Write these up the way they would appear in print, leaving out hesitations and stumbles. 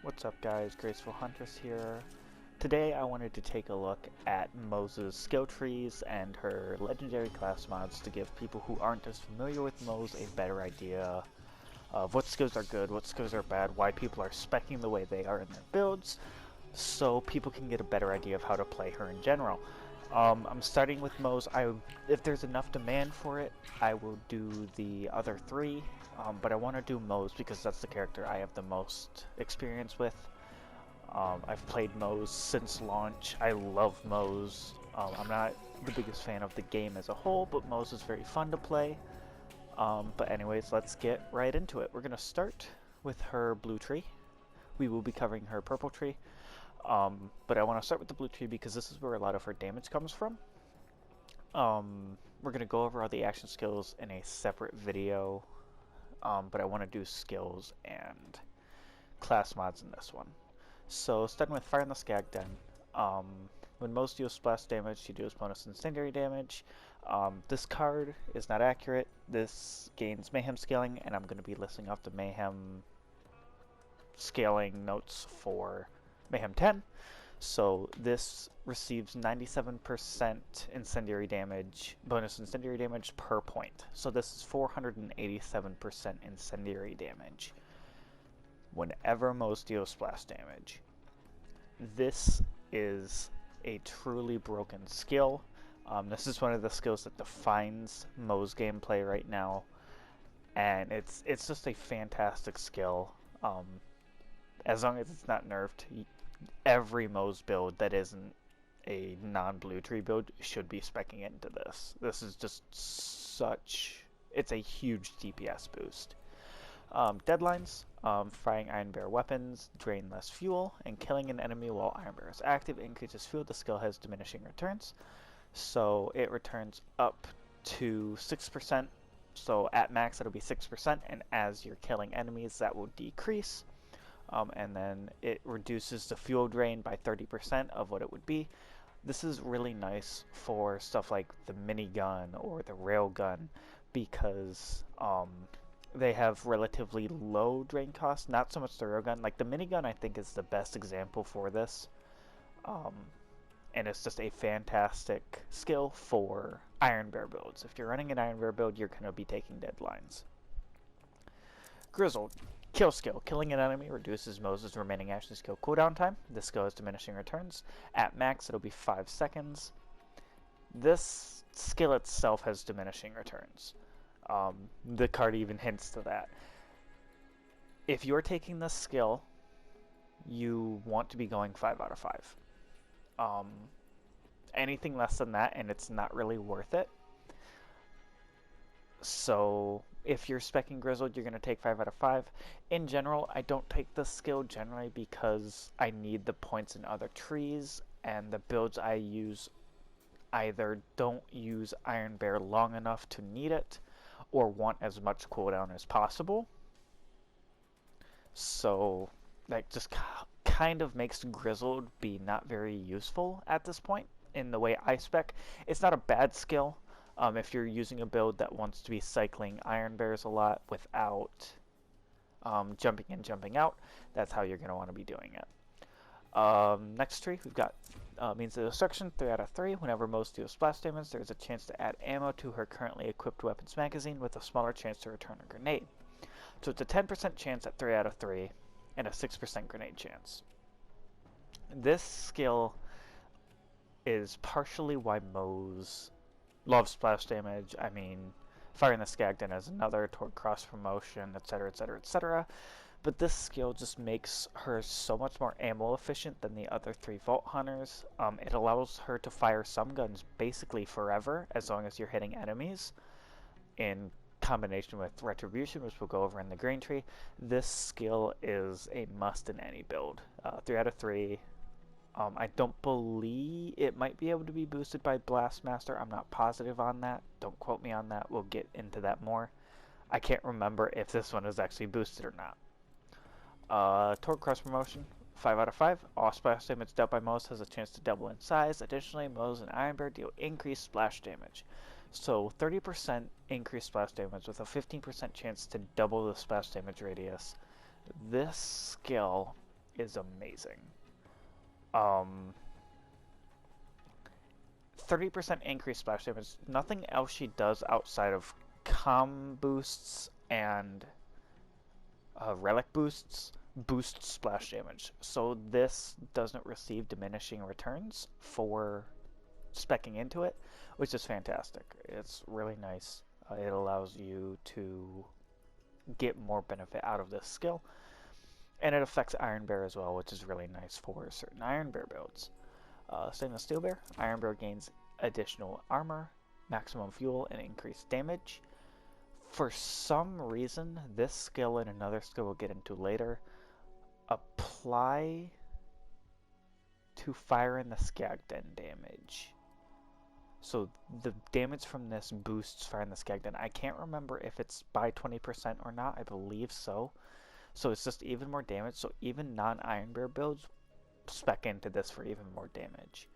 What's up guys, Graceful Huntress here. Today I wanted to take a look at Moze's skill trees and her legendary class mods to give people who aren't as familiar with Moze a better idea of what skills are good, what skills are bad, why people are speccing the way they are in their builds, so people can get a better idea of how to play her in general. I'm starting with Moze. If there's enough demand for it, I will do the other three. But I want to do Moze because that's the character I have the most experience with. I've played Moze since launch. I love Moze. I'm not the biggest fan of the game as a whole, but Moze is very fun to play. But anyways, let's get right into it. We're going to start with her blue tree. We will be covering her purple tree. But I want to start with the blue tree because this is where a lot of her damage comes from. We're going to go over all the action skills in a separate video. But I want to do skills and class mods in this one. So starting with Fire in the Skag Den. When Moze deals splash damage, she deals bonus incendiary damage. This card is not accurate. This gains Mayhem scaling, and I'm going to be listing off the Mayhem scaling notes for Mayhem 10. So this receives 97% incendiary damage, bonus incendiary damage per point. So this is 487% incendiary damage whenever Moze deals splash damage. This is a truly broken skill. This is one of the skills that defines Moze gameplay right now, and it's just a fantastic skill. As long as it's not nerfed, every Moze build that isn't a non-blue tree build should be speccing into this. This is just it's a huge DPS boost. Deadlines, firing Iron Bear weapons, drain less fuel, and killing an enemy while Iron Bear is active increases fuel. The skill has diminishing returns, so it returns up to 6%, so at max it'll be 6%, and as you're killing enemies that will decrease. And then it reduces the fuel drain by 30% of what it would be. This is really nice for stuff like the minigun or the railgun because they have relatively low drain costs. Not so much the railgun. Like the minigun I think is the best example for this. And it's just a fantastic skill for Iron Bear builds. If you're running an Iron Bear build, you're going to be taking deadlines. Grizzled. Kill skill. Killing an enemy reduces Moze's remaining action skill cooldown time. This skill has diminishing returns. At max, it'll be 5 seconds. This skill itself has diminishing returns. The card even hints to that. If you're taking this skill, you want to be going 5 out of 5. Anything less than that, and it's not really worth it. So if you're speccing Grizzled, you're going to take 5 out of 5. In general, I don't take this skill generally because I need the points in other trees, and the builds I use either don't use Iron Bear long enough to need it, or want as much cooldown as possible. So that just kind of makes Grizzled be not very useful at this point in the way I spec. It's not a bad skill. If you're using a build that wants to be cycling Iron Bears a lot without jumping in, jumping out, that's how you're going to want to be doing it. Next tree, we've got means of destruction, 3 out of 3. Whenever Moze deals splash damage, there's a chance to add ammo to her currently equipped weapons magazine with a smaller chance to return a grenade. So it's a 10% chance at 3 out of 3 and a 6% grenade chance. This skill is partially why Moze loves splash damage. I mean, Fire in the Skag Den is another, toward cross promotion, etc, etc, etc. But this skill just makes her so much more ammo efficient than the other 3 Vault Hunters. It allows her to fire some guns basically forever, as long as you're hitting enemies. In combination with Retribution, which we'll go over in the green tree, this skill is a must in any build. 3 out of 3. I don't believe it might be able to be boosted by Blastmaster. I'm not positive on that. Don't quote me on that. We'll get into that more. I can't remember if this one is actually boosted or not. Torque Cross Promotion, 5 out of 5. All splash damage dealt by Moze has a chance to double in size. Additionally, Moze and Iron Bear deal increased splash damage. So 30% increased splash damage with a 15% chance to double the splash damage radius. This skill is amazing. Um, 30% increased splash damage. Nothing else she does outside of com boosts and relic boosts boosts splash damage. So this doesn't receive diminishing returns for speccing into it, which is fantastic. It's really nice. It allows you to get more benefit out of this skill. And it affects Iron Bear as well, which is really nice for certain Iron Bear builds. Stainless Steel Bear. Iron Bear gains additional armor, maximum fuel, and increased damage. For some reason, this skill and another skill we'll get into later apply to fire in the Skagden damage. So the damage from this boosts fire in the Skagden. I can't remember if it's by 20% or not. I believe so. So it's just even more damage. So even non-Iron Bear builds spec into this for even more damage.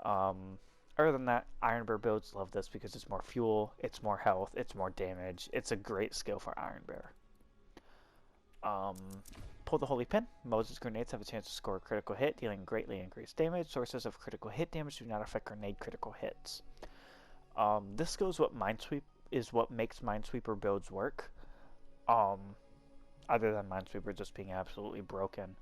Other than that, Iron Bear builds love this because it's more fuel, it's more health, it's more damage. It's a great skill for Iron Bear. Pull the Holy Pin. Moze's grenades have a chance to score a critical hit, dealing greatly increased damage. Sources of critical hit damage do not affect grenade critical hits. This skill is what makes Minesweeper builds work. Other than Minesweeper just being absolutely broken.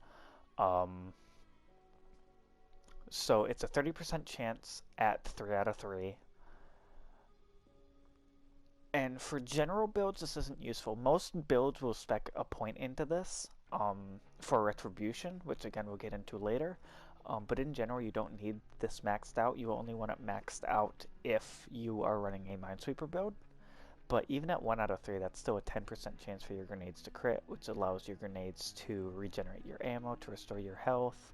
So it's a 30% chance at 3 out of 3. And for general builds, this isn't useful. Most builds will spec a point into this for Retribution, which again we'll get into later. But in general, you don't need this maxed out. You only want it maxed out if you are running a Minesweeper build. But even at 1 out of 3, that's still a 10% chance for your grenades to crit, which allows your grenades to regenerate your ammo, to restore your health.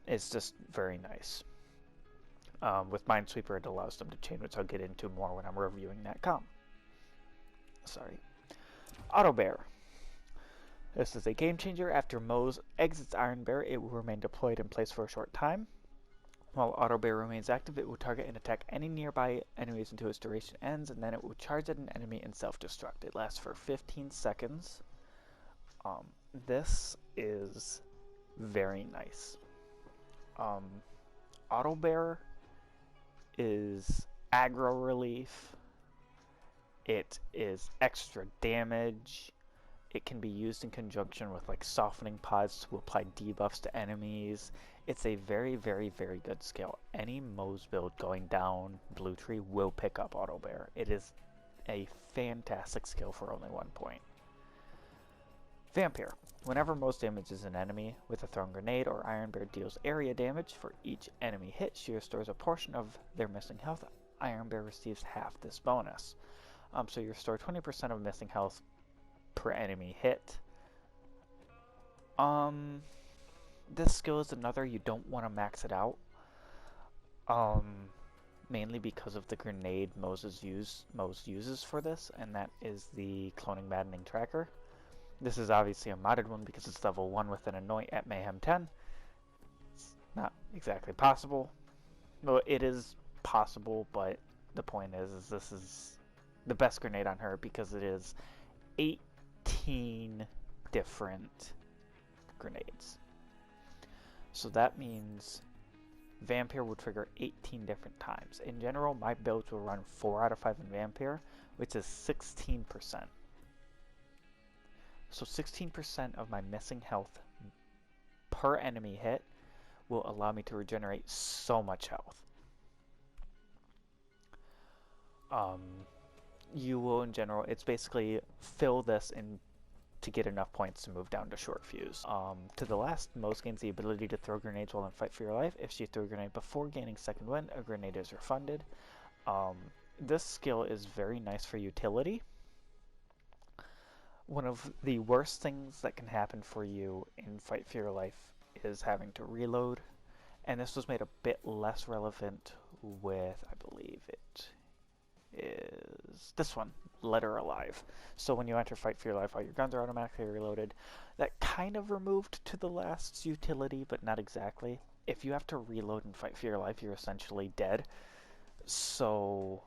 It's just very nice. With Minesweeper, it allows them to chain, which I'll get into more when I'm reviewing that comp. Sorry. Auto Bear. This is a game changer. After Moze exits Iron Bear, it will remain deployed in place for a short time. While Auto Bear remains active, it will target and attack any nearby enemies until its duration ends, and then it will charge at an enemy and self-destruct. It lasts for 15 seconds. This is very nice. Auto Bear is aggro relief. It is extra damage. It can be used in conjunction with like softening pods to apply debuffs to enemies. It's a very, very, very good skill. Any Moze build going down Blue Tree will pick up Auto Bear. It is a fantastic skill for only 1 point. Vampire. Whenever Moze damages an enemy with a thrown grenade or Iron Bear deals area damage, for each enemy hit, she restores a portion of their missing health. Iron Bear receives half this bonus. So you restore 20% of missing health per enemy hit. This skill is another you don't want to max it out. Mainly because of the grenade Moze uses for this, and that is the Cloning Maddening Tracker. This is obviously a modded one because it's level 1 with an Anoint at Mayhem 10. It's not exactly possible. Well, it is possible, but the point is this is the best grenade on her because it is 18 different grenades. So that means Vampire will trigger 18 different times. In general, my builds will run 4 out of 5 in Vampire, which is 16%. So 16% of my missing health per enemy hit will allow me to regenerate so much health. You will, in general, it's basically fill this in to get enough points to move down to short fuse. To the last, Moze gains the ability to throw grenades while in fight for your life. If she threw a grenade before gaining second wind, a grenade is refunded. This skill is very nice for utility. One of the worst things that can happen for you in fight for your life is having to reload, and this was made a bit less relevant with, I believe it is this one, Letter Alive. So when you enter fight for your life, all your guns are automatically reloaded. That kind of removed to the last's utility, but not exactly. If you have to reload and fight for your life, you're essentially dead. So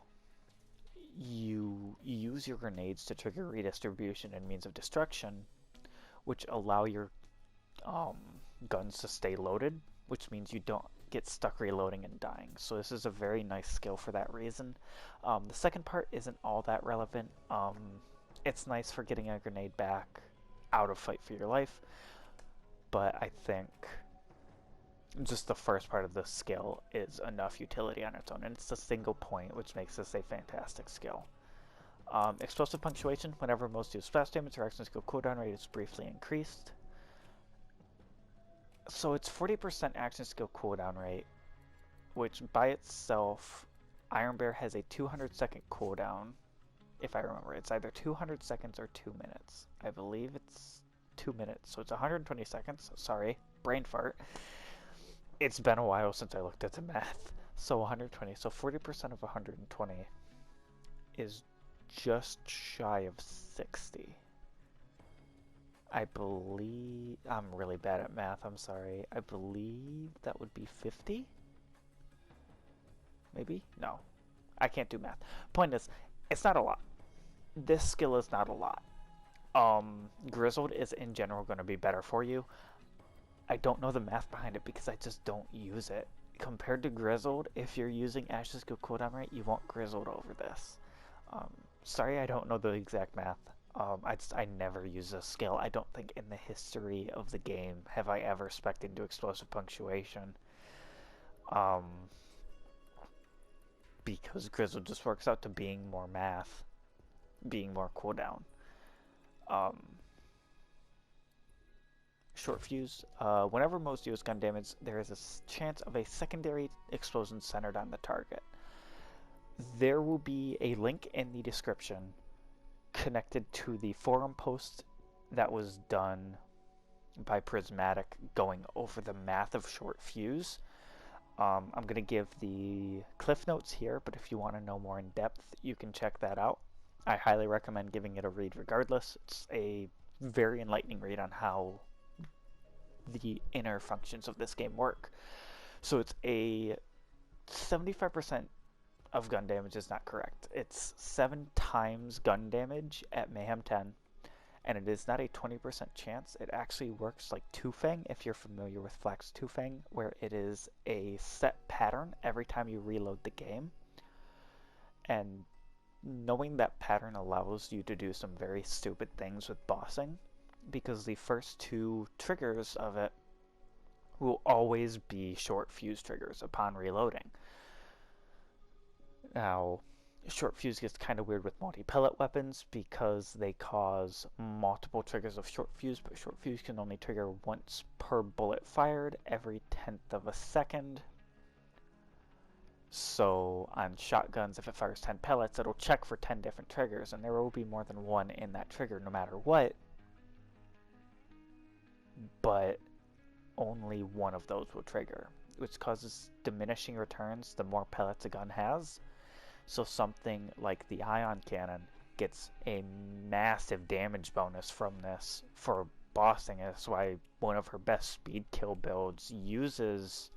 you use your grenades to trigger redistribution and means of destruction, which allow your guns to stay loaded, which means you don't get stuck reloading and dying. So this is a very nice skill for that reason. The second part isn't all that relevant. It's nice for getting a grenade back out of fight for your life, but I think just the first part of the skill is enough utility on its own, and it's a single point, which makes this a fantastic skill. Explosive punctuation, whenever most deal splash damage, your action skill cooldown rate is briefly increased. So it's 40% action skill cooldown rate, which by itself, Iron Bear has a 200-second cooldown. If I remember, it's either 200 seconds or 2 minutes. I believe it's 2 minutes, so it's 120 seconds. Sorry, brain fart. It's been a while since I looked at the math. So 120, so 40% of 120 is just shy of 60. I believe, I'm really bad at math, I'm sorry. I believe that would be 50? Maybe? No. I can't do math. Point is, it's not a lot. This skill is not a lot. Grizzled is in general going to be better for you. I don't know the math behind it because I just don't use it. Compared to Grizzled, if you're using Ash's skill cooldown rate, you want Grizzled over this. Sorry, I don't know the exact math. I never use this skill. I don't think in the history of the game have I ever spec'd into explosive punctuation. Because Grizzled just works out to being more math, being more cooldown. Short fuse. Whenever Moze deals gun damage, there is a chance of a secondary explosion centered on the target. There will be a link in the description connected to the forum post that was done by Prismatic going over the math of short fuse. I'm going to give the cliff notes here, but if you want to know more in depth, you can check that out. I highly recommend giving it a read regardless. It's a very enlightening read on how the inner functions of this game work. So it's a 75% of gun damage is not correct. It's 7 times gun damage at Mayhem 10, and it is not a 20% chance. It actually works like Two Fang, if you're familiar with Flax Two Fang, where it is a set pattern every time you reload the game. And knowing that pattern allows you to do some very stupid things with bossing, because the first 2 triggers of it will always be short fuse triggers upon reloading. Now, short fuse gets kind of weird with multi-pellet weapons because they cause multiple triggers of short fuse, but short fuse can only trigger once per bullet fired every 10th of a second. So on shotguns, if it fires 10 pellets, it'll check for 10 different triggers, and there will be more than one in that trigger no matter what. But only one of those will trigger, which causes diminishing returns the more pellets a gun has. So something like the ion cannon gets a massive damage bonus from this for bossing. That's why one of her best speed kill builds uses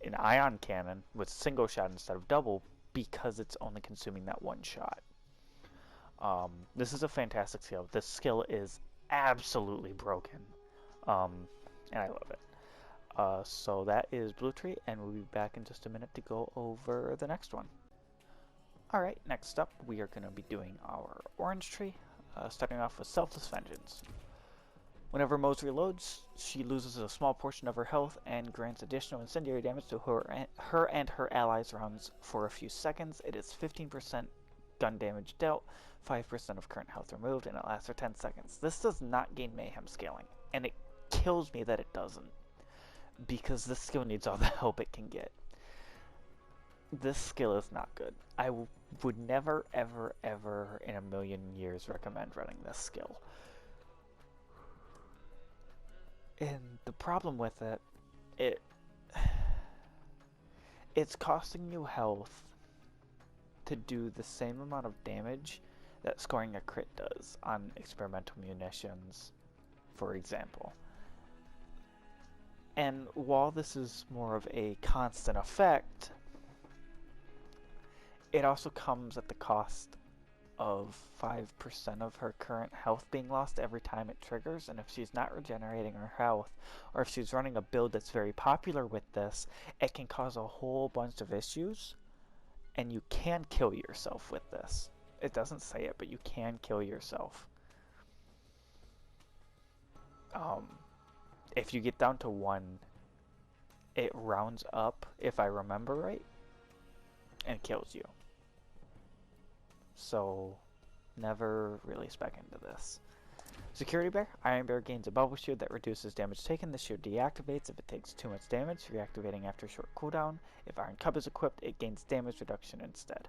an ion cannon with single shot instead of double, because it's only consuming that one shot. This is a fantastic skill. This skill is absolutely broken, and I love it. So that is Blue Tree, and we'll be back in just a minute to go over the next one. Alright, next up we are going to be doing our Orange Tree, starting off with Selfless Vengeance. Whenever Moze reloads, she loses a small portion of her health and grants additional incendiary damage to her and her allies' rounds for a few seconds. It is 15% gun damage dealt, 5% of current health removed, and it lasts for 10 seconds. This does not gain Mayhem scaling, and it kills me that it doesn't, because this skill needs all the help it can get. This skill is not good. I would never, ever, ever in a million years recommend running this skill. And the problem with it's costing you health to do the same amount of damage that scoring a crit does on experimental munitions, for example. And while this is more of a constant effect, it also comes at the cost of 5% of her current health being lost every time it triggers, and if she's not regenerating her health, or if she's running a build that's very popular with this, it can cause a whole bunch of issues, and you can kill yourself with this. It doesn't say it, but you can kill yourself. If you get down to 1, it rounds up, if I remember right, and kills you. So, never really spec into this. Security Bear. Iron Bear gains a bubble shield that reduces damage taken. The shield deactivates if it takes too much damage, reactivating after a short cooldown. If Iron Cub is equipped, it gains damage reduction instead.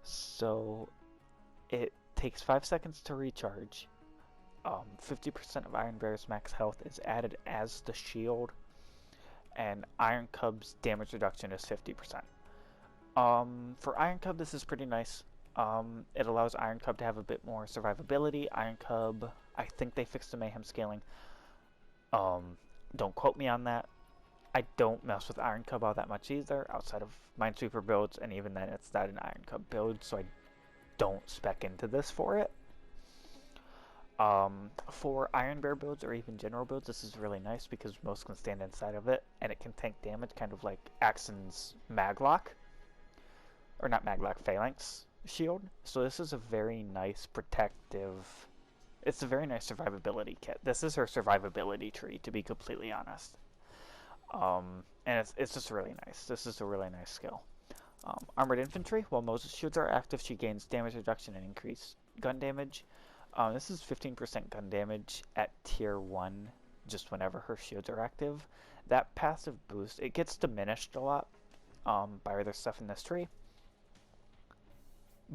So, it takes 5 seconds to recharge. 50% of Iron Bear's max health is added as the shield, and Iron Cub's damage reduction is 50%. For Iron Cub, this is pretty nice. It allows Iron Cub to have a bit more survivability. Iron Cub, I think they fixed the Mayhem scaling. Don't quote me on that. I don't mess with Iron Cub all that much either, outside of Minesweeper builds, and even then it's not an Iron Cub build, so I don't spec into this for it. For Iron Bear builds or even general builds, this is really nice because most can stand inside of it, and it can tank damage, kind of like Axon's Maglock. Or not Maglock, Phalanx shield. So this is a very nice protective... It's a very nice survivability kit. This is her survivability tree, to be completely honest. And it's just really nice. This is a really nice skill. Armored Infantry. While Moze's shields are active, she gains damage reduction and increased gun damage. This is 15% gun damage at tier 1, just whenever her shields are active. That passive boost, it gets diminished a lot by other stuff in this tree.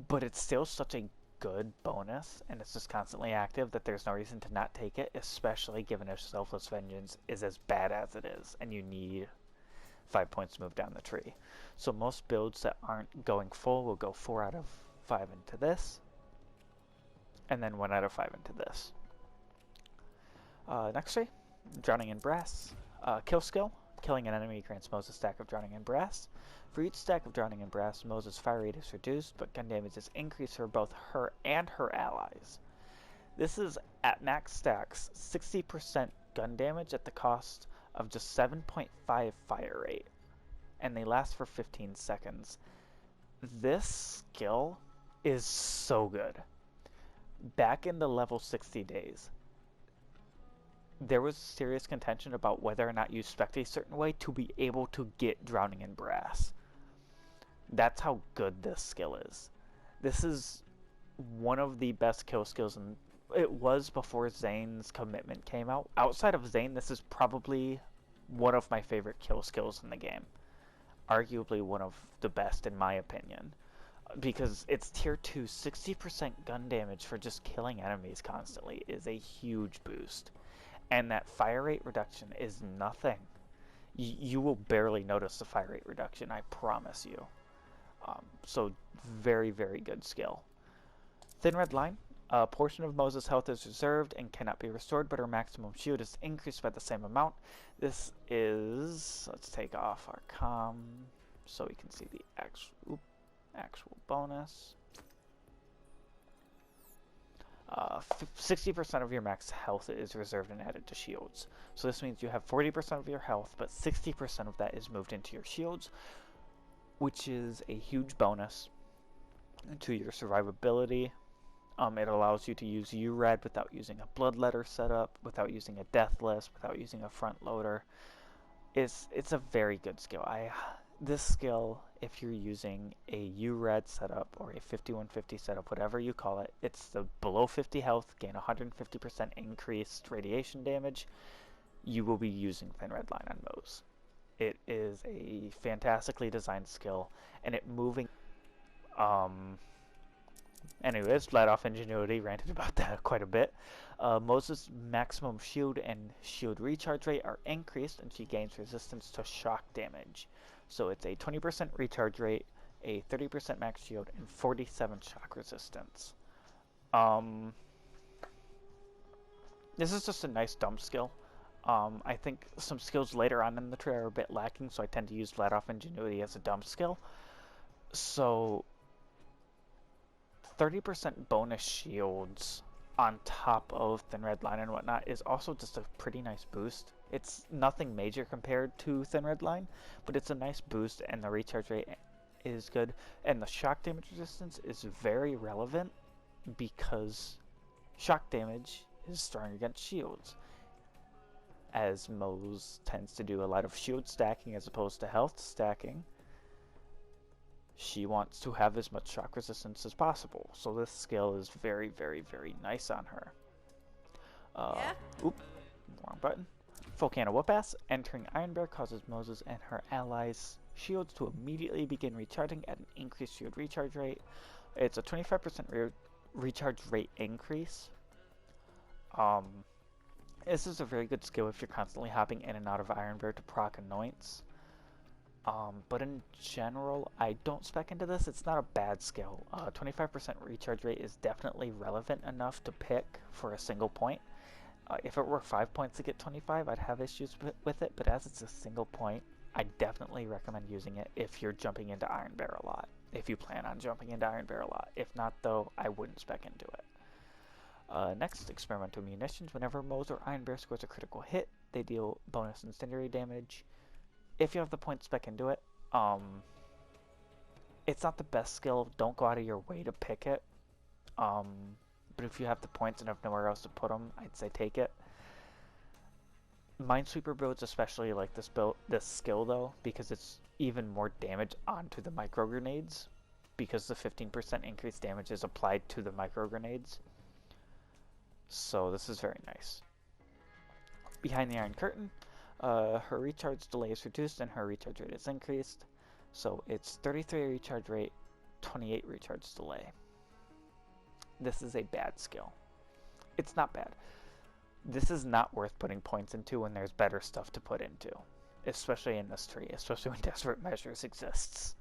But it's still such a good bonus, and it's just constantly active, that there's no reason to not take it, especially given if Selfless Vengeance is as bad as it is, and you need 5 points to move down the tree. So most builds that aren't going full will go 4 out of 5 into this, and then 1 out of 5 into this. Next tree, Drowning in Brass. Kill skill. Killing an enemy grants Moze a stack of Drowning in Brass. For each stack of Drowning in Brass, Moze's fire rate is reduced, but gun damage is increased for both her and her allies. This is, at max stacks, 60% gun damage at the cost of just 7.5 fire rate, and they last for 15 seconds. This skill is so good. Back in the level 60 days, there was serious contention about whether or not you spec a certain way to be able to get Drowning in Brass. That's how good this skill is. This is one of the best kill skills, and it was before Zane's commitment came out. Outside of Zane, this is probably one of my favorite kill skills in the game. Arguably one of the best in my opinion. Because it's tier 2, 60% gun damage for just killing enemies constantly is a huge boost. And that fire rate reduction is nothing. You will barely notice the fire rate reduction, I promise you. So very, very good skill. Thin Red Line. A portion of Moze's health is reserved and cannot be restored, but her maximum shield is increased by the same amount. This is... Let's take off our comm so we can see the actual bonus. 60% of your max health is reserved and added to shields. So this means you have 40% of your health, but 60% of that is moved into your shields, which is a huge bonus to your survivability. It allows you to use URED without using a Bloodletter setup, without using a Deathless, without using a front loader. It's a very good skill. This skill, if you're using a URED setup or a 5150 setup, whatever you call it, it's the below 50 health, gain 150% increased radiation damage, you will be using Thin Red Line on Moze. It is a fantastically designed skill, and it moving... Anyways, let off Ingenuity, ranted about that quite a bit. Moze's maximum shield and shield recharge rate are increased, and she gains resistance to shock damage. So it's a 20% recharge rate, a 30% max shield, and 47 shock resistance. This is just a nice dump skill. I think some skills later on in the tree are a bit lacking, so I tend to use Let Off Ingenuity as a dump skill. So 30% bonus shields on top of Thin Red Line and whatnot is also just a pretty nice boost. It's nothing major compared to Thin Red Line, but it's a nice boost, and the recharge rate is good. And the shock damage resistance is very relevant because shock damage is strong against shields, as Moze tends to do a lot of shield stacking as opposed to health stacking. She wants to have as much shock resistance as possible, so this skill is very, very, very nice on her. Yeah? Oop, wrong button. Volcano Whoop-Ass. Entering Iron Bear causes Moze's and her allies' shields to immediately begin recharging at an increased shield recharge rate. It's a 25% recharge rate increase. This is a very good skill if you're constantly hopping in and out of Iron Bear to proc Annoyance. But in general, I don't spec into this. It's not a bad skill. 25% recharge rate is definitely relevant enough to pick for a single point. If it were 5 points to get 25, I'd have issues with it, but as it's a single point, I definitely recommend using it if you're jumping into Iron Bear a lot. If you plan on jumping into Iron Bear a lot. If not, though, I wouldn't spec into it. Next, Experimental Munitions. Whenever Moze or Iron Bear scores a critical hit, they deal bonus incendiary damage. If you have the points, spec into it. It's not the best skill. Don't go out of your way to pick it. But if you have the points and have nowhere else to put them, I'd say take it. Minesweeper builds especially like this skill though, because it's even more damage onto the micro grenades, because the 15% increased damage is applied to the micro grenades. So this is very nice. Behind the Iron Curtain, her recharge delay is reduced and her recharge rate is increased. So it's 33 recharge rate, 28 recharge delay. This is a bad skill. It's not bad. This is not worth putting points into when there's better stuff to put into. Especially in this tree, especially when Desperate Measures exists.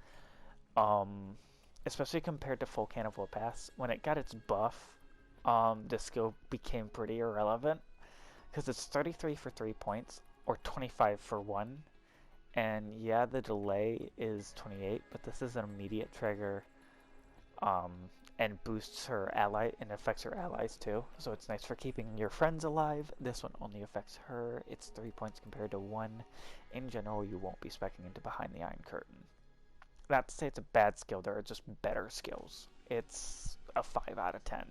Especially compared to Volcano Whoop-Ass. When it got its buff, this skill became pretty irrelevant. Because it's 33 for 3 points, or 25 for 1. And yeah, the delay is 28, but this is an immediate trigger. And boosts her ally and affects her allies too. So it's nice for keeping your friends alive. This one only affects her. It's 3 points compared to 1. In general, you won't be speccing into Behind the Iron Curtain. Not to say it's a bad skill, there are just better skills. It's a 5 out of 10.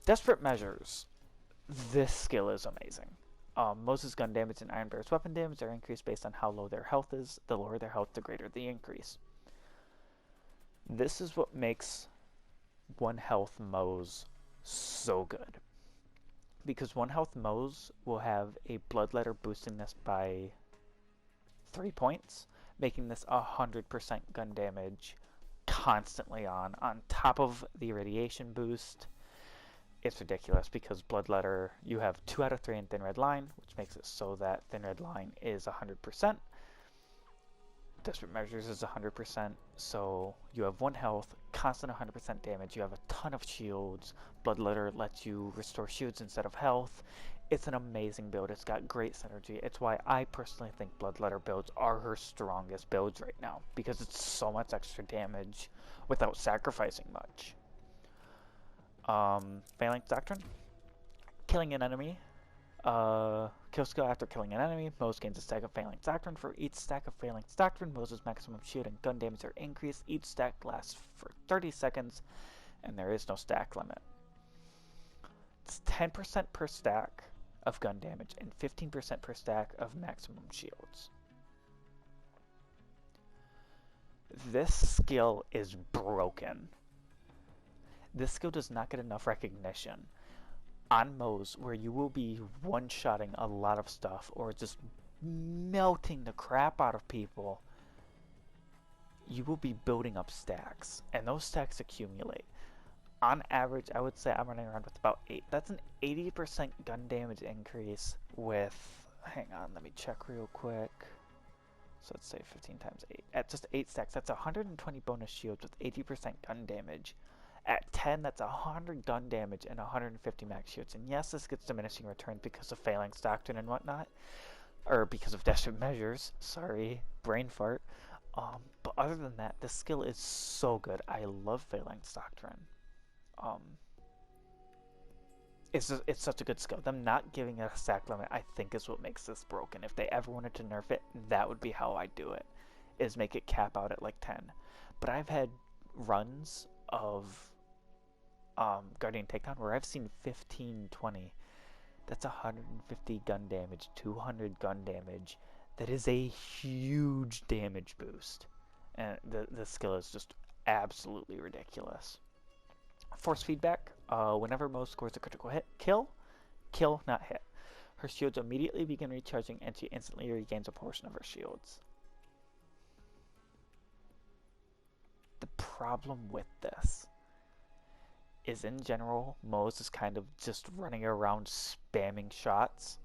Desperate Measures. This skill is amazing. Moze's gun damage and Iron Bear's weapon damage are increased based on how low their health is. The lower their health, the greater the increase. This is what makes 1 health Moze so good. Because 1 health Moze will have a Bloodletter boosting this by 3 points, making this 100% gun damage constantly on top of the irradiation boost. It's ridiculous because Bloodletter, you have 2 out of 3 in Thin Red Line, which makes it so that Thin Red Line is 100%. Desperate Measures is 100%, so you have 1 health, constant 100% damage, you have a ton of shields. Bloodletter lets you restore shields instead of health. It's an amazing build. It's got great synergy. It's why I personally think Bloodletter builds are her strongest builds right now, because it's so much extra damage without sacrificing much. Phalanx Doctrine. Killing an enemy. Kill skill after killing an enemy. Moze gains a stack of Phalanx Doctrine. For each stack of Phalanx Doctrine, Moze's maximum shield and gun damage are increased. Each stack lasts for 30 seconds, and there is no stack limit. It's 10% per stack of gun damage and 15% per stack of maximum shields. This skill is broken. This skill does not get enough recognition. On Moze, where you will be one-shotting a lot of stuff or just melting the crap out of people, you will be building up stacks, and those stacks accumulate. On average, I would say I'm running around with about 8. That's an 80% gun damage increase with, hang on, let me check real quick. So let's say 15 times 8. At just 8 stacks, that's 120 bonus shields with 80% gun damage. At 10, that's 100 gun damage and 150 max shields. And yes, this gets diminishing returns because of Phalanx Doctrine and whatnot. Or because of Desperate Measures. Sorry, brain fart. But other than that, this skill is so good. I love Phalanx Doctrine. Um, it's such a good skill. Them not giving it a stack limit, I think, is what makes this broken. If they ever wanted to nerf it, that would be how I do it, is make it cap out at like 10. But I've had runs of Guardian Takedown where I've seen 15, 20. That's 150 gun damage, 200 gun damage. That is a huge damage boost. And the skill is just absolutely ridiculous. Force feedback. Whenever Moze scores a critical hit, kill, not hit. Her shields immediately begin recharging and she instantly regains a portion of her shields. The problem with this is, in general, Moze is kind of just running around spamming shots.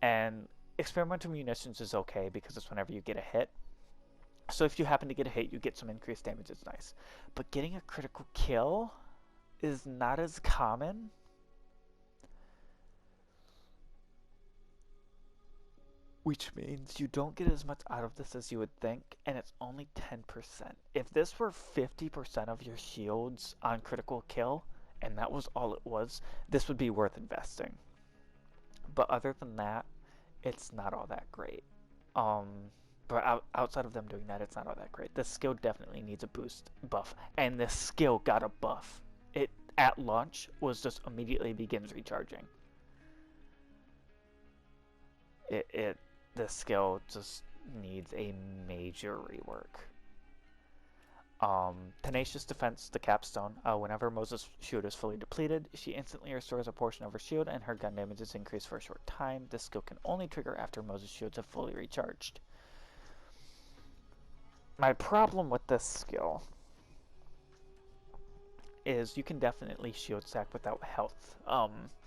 And experimental munitions is okay because it's whenever you get a hit. So if you happen to get a hit, you get some increased damage, it's nice. But getting a critical kill is not as common. Which means you don't get as much out of this as you would think, and it's only 10%. If this were 50% of your shields on critical kill, and that was all it was, this would be worth investing. But other than that, it's not all that great. But outside of them doing that, it's not all that great. This skill definitely needs a boost buff, and this skill got a buff. It, at launch, was just immediately begins recharging. The skill just needs a major rework. Tenacious Defense, the capstone. Whenever Moze's shield is fully depleted, she instantly restores a portion of her shield and her gun damage is increased for a short time. This skill can only trigger after Moze's shields have fully recharged. My problem with this skill is you can definitely shield stack without health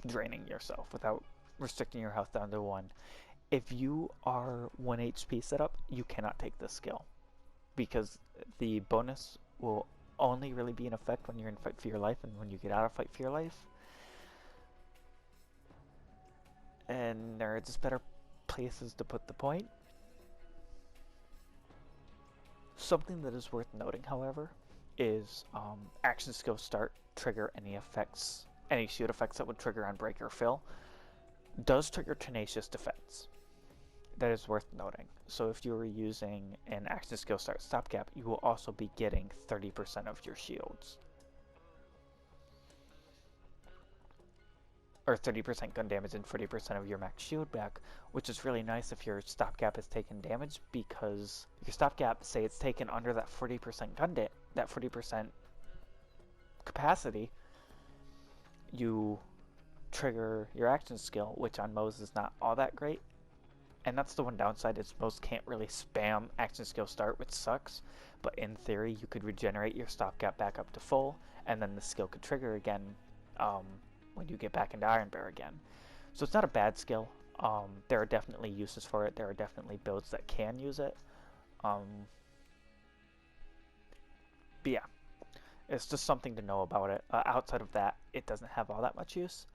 draining yourself, without restricting your health down to 1. If you are 1 HP setup, you cannot take this skill because the bonus will only really be in effect when you're in Fight for Your Life and when you get out of Fight for Your Life. And there are just better places to put the point. Something that is worth noting, however, is action skill start trigger any effects, any shield effects that would trigger on break or fill, does trigger Tenacious Defense. That is worth noting. So if you were using an action skill start stopgap, you will also be getting 30% of your shields. Or 30% gun damage and 40% of your max shield back, which is really nice if your stopgap is taking damage, because your stopgap, say it's taken under that 40% that 40% capacity, you trigger your action skill, which on Moze is not all that great. And that's the one downside, is Moze can't really spam action skill start, which sucks. But in theory, you could regenerate your stopgap back up to full, and then the skill could trigger again when you get back into Iron Bear again. So it's not a bad skill. There are definitely uses for it. There are definitely builds that can use it. But yeah, it's just something to know about it. Outside of that, it doesn't have all that much use.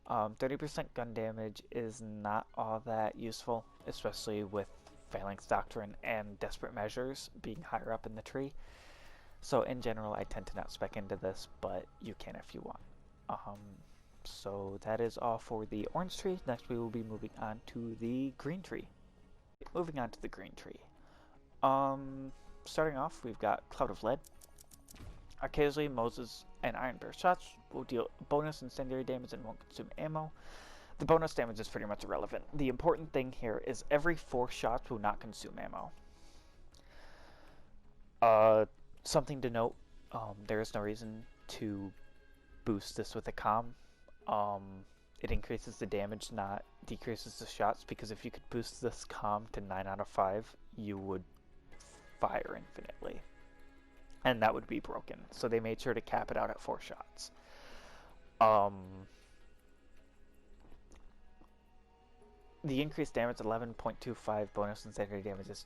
30% gun damage is not all that useful, especially with Phalanx Doctrine and Desperate Measures being higher up in the tree. So in general, I tend to not spec into this, but you can if you want. So that is all for the orange tree. Next we will be moving on to the green tree. Moving on to the green tree. Starting off, we've got Cloud of Lead. Occasionally, Moze's and Iron Bear shots will deal bonus incendiary damage and won't consume ammo. The bonus damage is pretty much irrelevant. The important thing here is every 4 shots will not consume ammo. Something to note, there is no reason to boost this with a comm. It increases the damage, not decreases the shots, because if you could boost this comm to 9 out of 5, you would fire infinitely. And that would be broken. So they made sure to cap it out at 4 shots. The increased damage, 11.25 bonus and secondary damage, is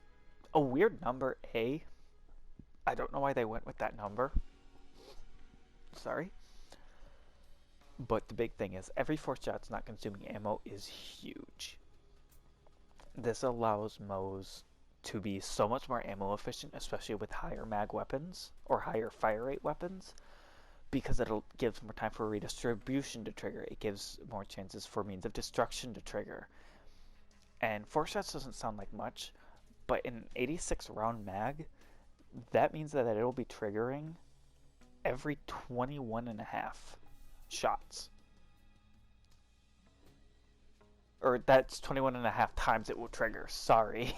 a weird number, A. I don't know why they went with that number. Sorry. But the big thing is, every 4 shots not consuming ammo is huge. This allows Moze to be so much more ammo efficient, especially with higher mag weapons or higher fire rate weapons, because it'll gives more time for redistribution to trigger. It gives more chances for means of destruction to trigger. And 4 shots doesn't sound like much, but in an 86 round mag, that means that it'll be triggering every 21 and a half shots. Or that's 21 and a half times it will trigger. Sorry.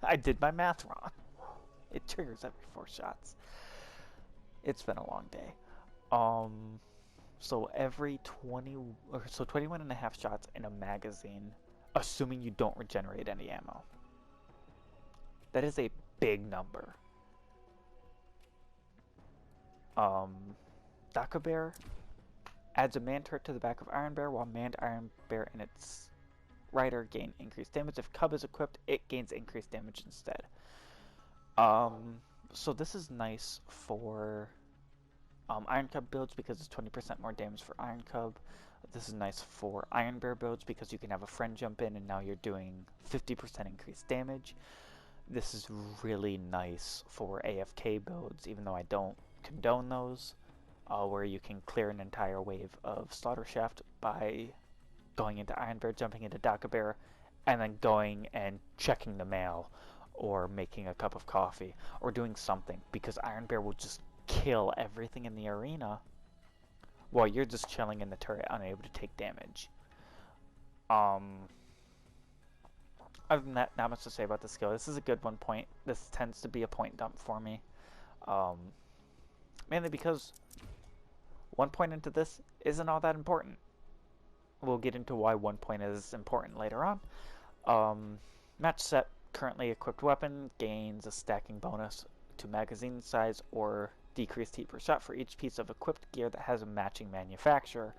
I did my math wrong. It triggers every 4 shots. It's been a long day. So every 21 and a half shots in a magazine, assuming you don't regenerate any ammo. That is a big number. Daka Bear adds a man turret to the back of Iron Bear, while manned Iron Bear and its rider gain increased damage. If Cub is equipped, it gains increased damage instead. So this is nice for Iron Cub builds because it's 20% more damage for Iron Cub. This is nice for Iron Bear builds because you can have a friend jump in and now you're doing 50% increased damage. This is really nice for AFK builds, even though I don't condone those, where you can clear an entire wave of Slaughter Shaft by going into Iron Bear, jumping into Daka Bear, and then going and checking the mail, or making a cup of coffee, or doing something, because Iron Bear will just kill everything in the arena while you're just chilling in the turret, unable to take damage. Other than that, not much to say about the skill. This is a good 1 point. This tends to be a point dump for me. Mainly because 1 point into this isn't all that important. We'll get into why 1 point is important later on. Match set, currently equipped weapon, gains a stacking bonus to magazine size or decreased heat per shot for each piece of equipped gear that has a matching manufacturer.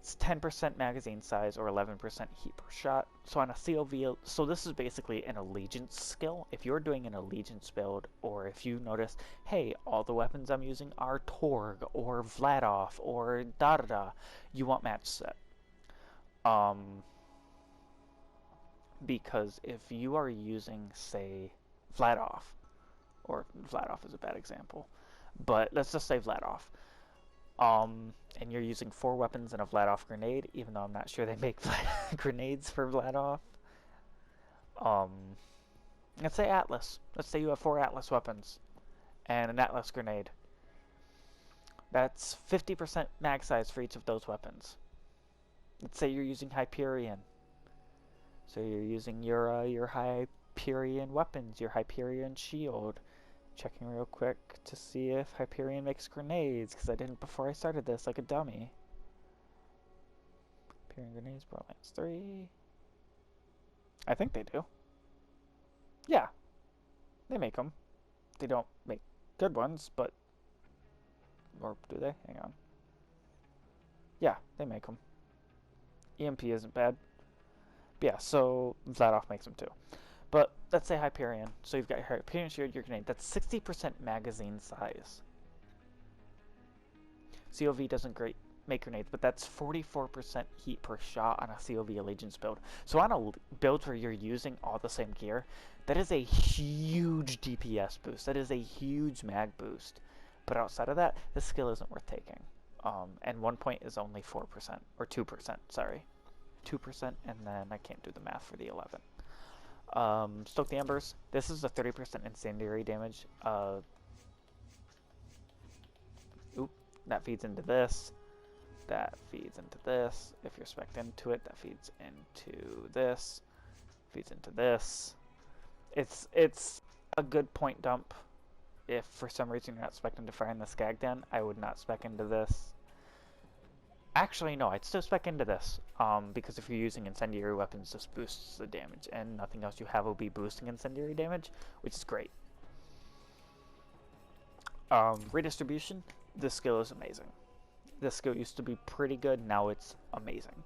It's 10% magazine size or 11% heat per shot. So on a COV, so this is basically an allegiance skill. If you're doing an allegiance build, or if you notice, hey, all the weapons I'm using are Torg or Vladoff or da-da-da, you want match set. Because if you are using, say, Vladoff, or Vladoff is a bad example, but let's just say Vladoff, and you're using 4 weapons and a Vladoff grenade, even though I'm not sure they make grenades for Vladoff. Let's say Atlas. Let's say you have 4 Atlas weapons and an Atlas grenade. That's 50% mag size for each of those weapons. Let's say you're using Hyperion. So you're using your Hyperion weapons, your Hyperion shield. Checking real quick to see if Hyperion makes grenades, because I didn't before I started this, like a dummy. Hyperion grenades, Borderlands 3. I think they do. Yeah, they make them. They don't make good ones, but... Or do they? Hang on. Yeah, they make them. EMP isn't bad. But yeah, so Vladoff makes them too. But let's say Hyperion. So you've got your Hyperion shield, your grenade. That's 60% magazine size. COV doesn't make grenades, but that's 44% heat per shot on a COV Allegiance build. So on a build where you're using all the same gear, that is a huge DPS boost. That is a huge mag boost. But outside of that, this skill isn't worth taking. And 1 point is only 4%, or 2%, sorry. 2%, and then I can't do the math for the 11. Stoke the Embers. This is a 30% incendiary damage. Oop, that feeds into this. That feeds into this. If you're spec'd into it, that feeds into this. Feeds into this. It's a good point dump. If for some reason you're not spec'd into Fire in the Skagden, I would not spec into this. Actually, no, I'd still spec into this, because if you're using incendiary weapons, this boosts the damage, and nothing else you have will be boosting incendiary damage, which is great. Redistribution, this skill is amazing. This skill used to be pretty good, now it's amazing.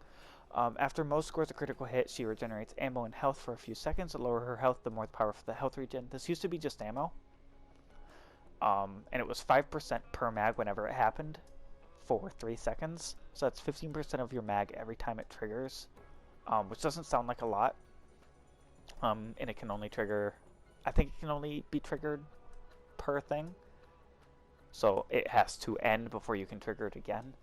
After Moze scores a critical hit, she regenerates ammo and health for a few seconds. To lower her health, the more powerful the health regen. This used to be just ammo, and it was 5% per mag whenever it happened, for 3 seconds. So that's 15% of your mag every time it triggers, which doesn't sound like a lot. And it can only trigger I think it can only be triggered per thing. So it has to end before you can trigger it again.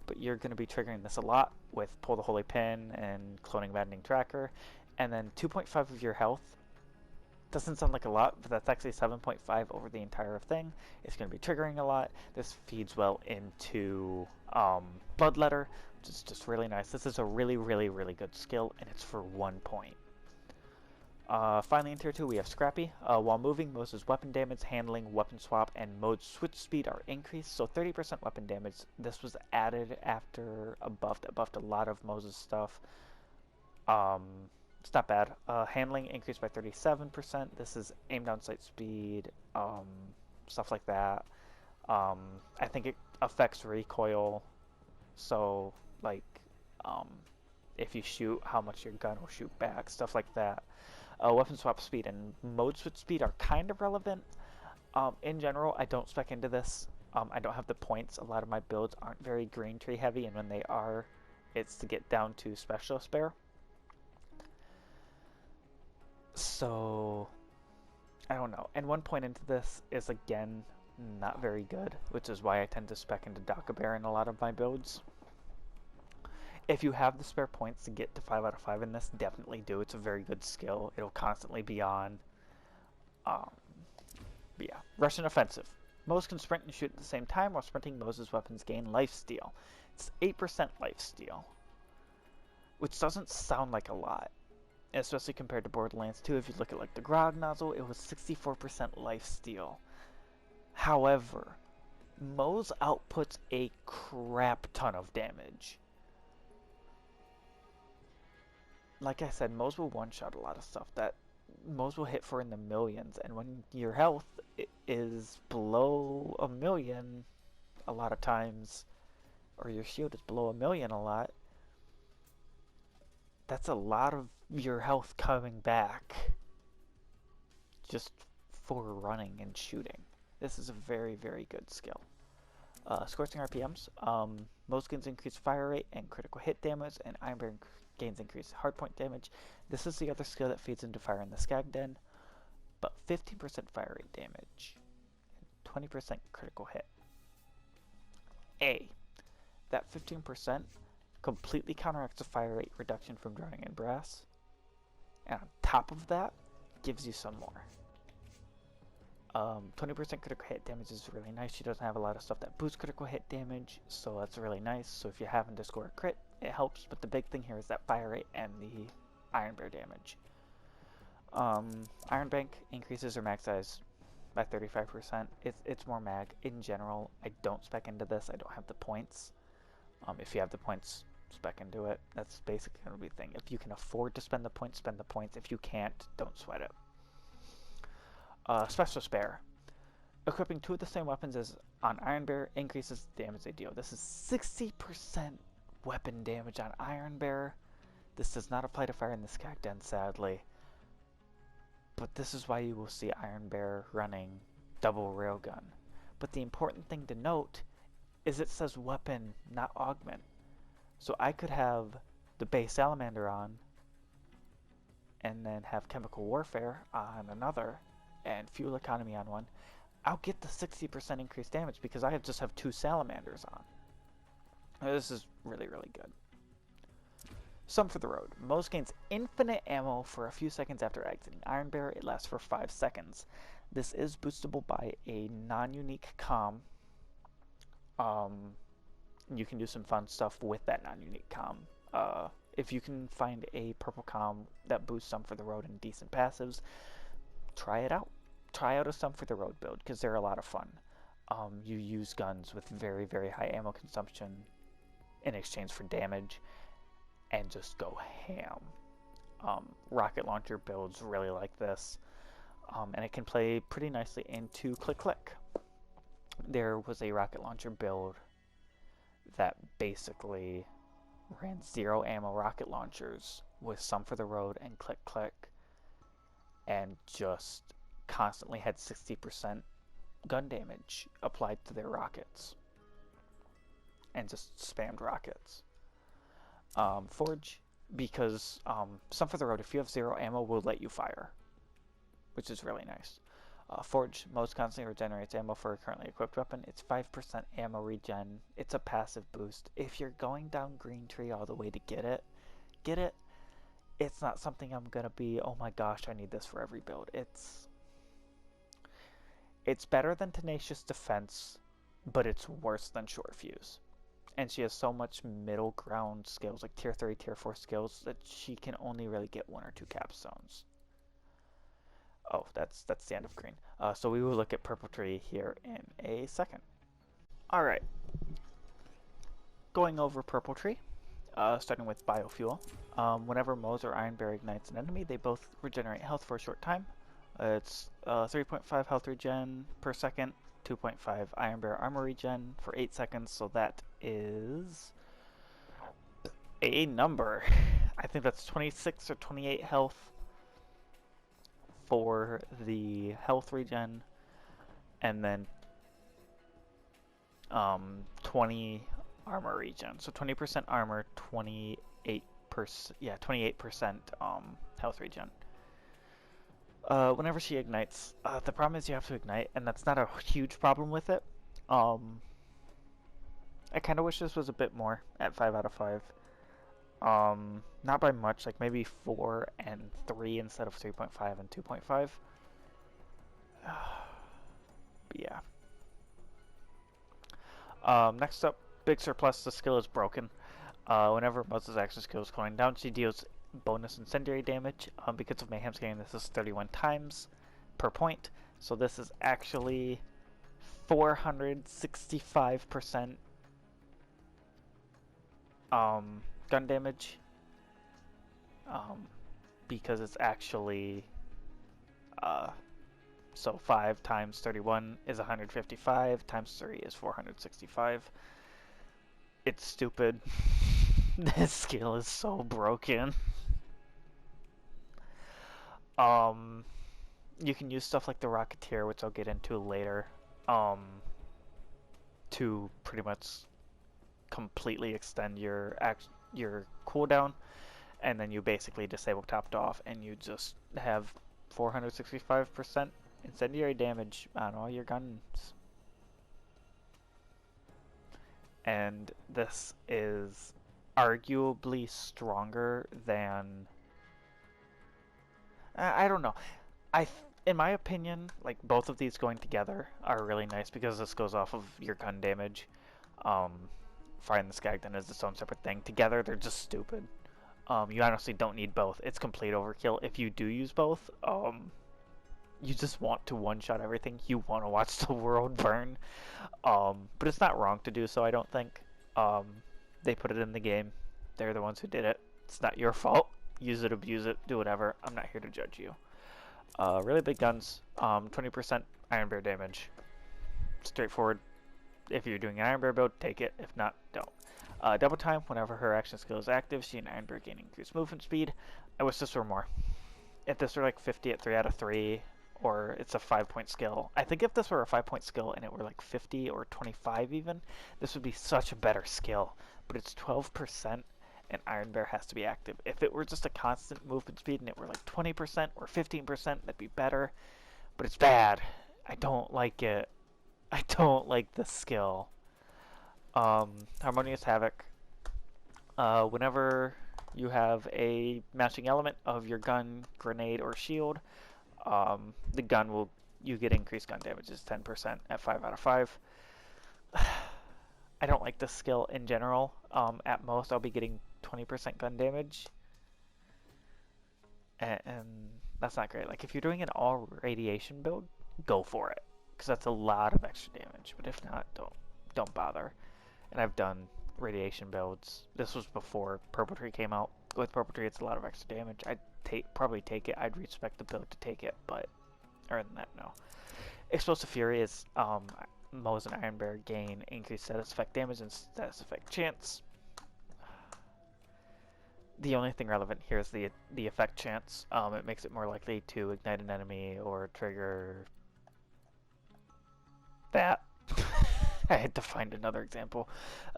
But you're going to be triggering this a lot with Pull the Holy Pin and Cloning Maddening Tracker. And then 2.5 of your health. Doesn't sound like a lot, but that's actually 7.5 over the entire thing. It's going to be triggering a lot. This feeds well into Bloodletter, which is just really nice. This is a really, really, really good skill, and it's for 1 point. Finally, in Tier 2, we have Scrappy. While moving, Moze's weapon damage, handling, weapon swap, and mode switch speed are increased, so 30% weapon damage. This was added after a buff that buffed a lot of Moze's stuff. It's not bad. Handling increased by 37%. This is aim down sight speed, stuff like that. I think it affects recoil, so like if you shoot, how much your gun will shoot back, stuff like that. Weapon swap speed and mode switch speed are kind of relevant. In general, I don't spec into this. I don't have the points. A lot of my builds aren't very green tree heavy, and when they are, it's to get down to specialist spare. So, I don't know. And 1 point into this is, again, not very good, which is why I tend to spec into Bear in a lot of my builds. If you have the spare points to get to 5 out of 5 in this, definitely do. It's a very good skill. It'll constantly be on. But yeah, Russian Offensive. Moze can sprint and shoot at the same time. While sprinting, Moze's weapons gain lifesteal. It's 8% lifesteal, which doesn't sound like a lot, especially compared to Borderlands 2. If you look at like the Grog nozzle, it was 64% lifesteal. However, Moze outputs a crap ton of damage. Like I said, Moze will one-shot a lot of stuff. That Moze will hit for in the millions, and when your health is below 1,000,000 a lot of times, or your shield is below 1,000,000 a lot, that's a lot of your health coming back just for running and shooting. This is a very, very good skill. Scorching RPMs. Moze gains increased fire rate and critical hit damage, and Ironbear gains increased hardpoint damage. This is the other skill that feeds into Fire in the Skag Den, but 15% fire rate damage, and 20% critical hit. That 15% completely counteracts the fire rate reduction from drowning in brass, and on top of that, gives you some more. 20% critical hit damage is really nice. She doesn't have a lot of stuff that boosts critical hit damage, so that's really nice. So if you're having to score a crit, it helps, but the big thing here is that fire rate and the Iron Bear damage. Iron Bank increases her mag size by 35%. It's more mag. In general, I don't spec into this. I don't have the points. If you have the points, spec into it. That's basically going to be the thing. If you can afford to spend the points, spend the points. If you can't, don't sweat it. Special Spare. Equipping 2 of the same weapons as on Iron Bear increases the damage they deal. This is 60% weapon damage on Iron Bear. This does not apply to Fire in the Skag Den, sadly. But this is why you will see Iron Bear running double railgun. But the important thing to note is it says weapon, not augment. So I could have the base Salamander on, and then have Chemical Warfare on another, and Fuel Economy on one. I'll get the 60% increased damage because I just have 2 Salamanders on. This is really, really good. Some for the road. Moze gains infinite ammo for a few seconds after exiting Iron Bear. It lasts for 5 seconds. This is boostable by a non-unique comm. You can do some fun stuff with that non-unique comm. If you can find a purple comm that boosts some for the road and decent passives, try it out. Try out a some for the road build because they're a lot of fun. You use guns with very, very high ammo consumption in exchange for damage, and just go ham. Rocket launcher builds really like this, and it can play pretty nicely into Click Click. There was a rocket launcher build that basically ran 0 ammo rocket launchers with some for the road and Click Click, and just constantly had 60% gun damage applied to their rockets, and just spammed rockets. Forge, because some for the road, if you have 0 ammo, will let you fire, which is really nice. Forge, Moze constantly regenerates ammo for a currently equipped weapon. It's 5% ammo regen. It's a passive boost. If you're going down Green Tree all the way to get it, get it. It's not something I'm gonna be, oh my gosh, I need this for every build. It's better than Tenacious Defense, but it's worse than Short Fuse. And she has so much middle ground skills, like tier 3, tier 4 skills, that she can only really get 1 or 2 capstones. Oh, that's the end of green. So we will look at Purple Tree here in a second. Alright. Going over Purple Tree, starting with Biofuel. Whenever Moze or Ironbear ignites an enemy, they both regenerate health for a short time. It's 3.5 health regen per second, 2.5 Ironbear armor regen for 8 seconds, so that is a number. I think that's 26 or 28 health for the health regen, and then 20 armor regen. So 20% armor, 28%, yeah, 28% health regen. Whenever she ignites, the problem is you have to ignite, and that's not a huge problem with it. I kind of wish this was a bit more at 5 out of 5. Not by much, like maybe 4 and 3 instead of 3.5 and 2.5. Yeah. Next up, Big Surplus. The skill is broken. Whenever Moze's action skill is going down, she deals bonus incendiary damage. Because of Mayhem's game, this is 31 times per point. So this is actually 465% gun damage. Because it's actually so 5 times 31 is 155, times 3 is 465. It's stupid. This skill is so broken. You can use stuff like the Rocketeer, which I'll get into later, to pretty much completely extend your cooldown, and then you basically disable topped off, and you just have 465% incendiary damage on all your guns. And this is arguably stronger than... I don't know. In my opinion, like, both of these going together are really nice because this goes off of your gun damage. Fire in the Skagden is its own separate thing. Together, they're just stupid. You honestly don't need both. It's complete overkill. If you do use both, you just want to one-shot everything. You want to watch the world burn. But it's not wrong to do so, I don't think. They put it in the game. They're the ones who did it. It's not your fault. Use it, abuse it, do whatever. I'm not here to judge you. Really big guns. 20% Iron Bear damage. Straightforward. If you're doing an Iron Bear build, take it. If not, don't. Double time. Whenever her action skill is active, she and Iron Bear gain increased movement speed. I wish this were more. If this were like 50 at 3 out of 3, or it's a 5-point skill. I think if this were a 5-point skill and it were like 50 or 25 even, this would be such a better skill. But it's 12%, and Iron Bear has to be active. If it were just a constant movement speed and it were like 20% or 15%, that'd be better. But it's bad. I don't like it. I don't like this skill. Harmonious Havoc. Whenever you have a matching element of your gun, grenade, or shield, the gun will, you get increased gun damage is 10% at 5 out of 5. I don't like this skill in general. At most, I'll be getting 20% gun damage. And that's not great. Like, if you're doing an all radiation build, go for it. Because that's a lot of extra damage. But if not, don't bother. And I've done radiation builds. This was before Purple Tree came out. With Purple Tree, it's a lot of extra damage. I'd probably take it. I'd respect the build to take it, but other than that, no. Explosive Fury is Moze and Iron Bear gain increased status effect damage and status effect chance. The only thing relevant here is the effect chance. It makes it more likely to ignite an enemy or trigger that. I had to find another example.